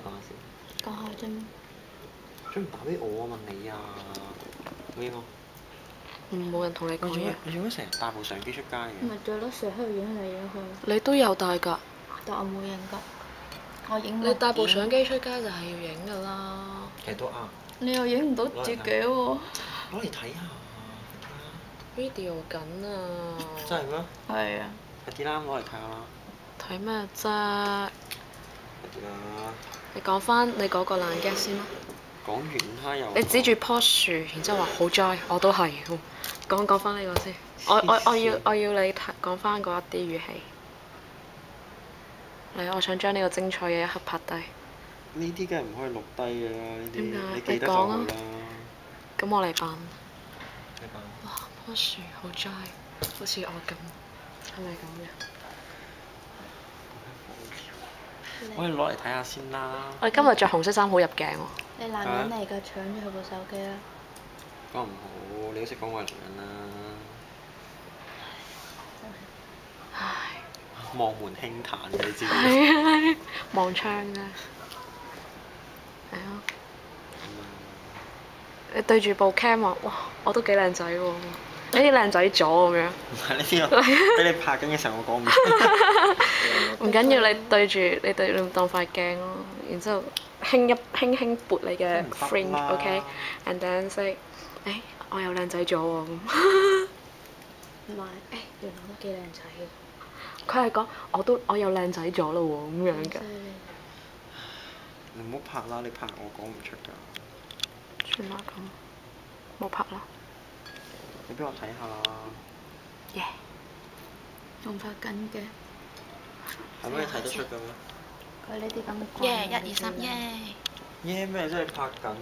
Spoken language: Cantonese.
講下先。講下啫嘛。仲唔打俾我啊？問你啊，冇嘢冇。冇人同你講嘢。你做咩成日帶部相機出街嘅？咪最多成日喺度影嚟影去。你都有帶㗎。但我冇影㗎。我影你帶部相機出街就係要影㗎啦。其實都啱。你又影唔到自己喎。攞嚟睇下。 video 緊啊！真係咩？係啊。快啲啦，攞嚟睇下啦。睇咩啫？快啲啦！你講翻你嗰個爛 gag 先啦。講完啦又。你指住棵樹，然之後話好栽，我都係。講翻呢個先。我要你講翻嗰一啲語氣。嚟，我想將呢個精彩嘅一刻拍低。呢啲梗係唔可以錄低嘅啦，呢啲點解你記得就好啦。咁我嚟扮。你扮。哇！棵樹好栽，好似我咁，係咪咁嘅？我哋攞嚟睇下先啦。我哋今日着紅色衫好入鏡喎。你男人嚟㗎，搶咗佢部手機啦！講唔好，你都識講我係男人啦。唉。望門輕嘆嘅，你知唔知？係啊，望窗啫。係啊。你對住部 cam 話，哇！我都幾靚仔喎，你啲靚仔咗咁樣。唔係呢啲，俾你拍緊嘅時候我講唔出。唔緊要，你對住你當塊鏡咯，然之後輕輕撥你嘅 fringe，OK，and then say， 誒我又靚仔咗喎咁。唔係，原來我都幾靚仔嘅。佢係講我又靚仔咗咯喎咁樣㗎。你唔好拍啦！你拍我講唔出㗎。算啦咁，冇拍啦。你俾我睇下啦。耶！仲拍緊嘅。係咩？你睇得出嘅咩？佢呢啲咁嘅。耶！1、2、3，耶！耶咩？真係拍緊。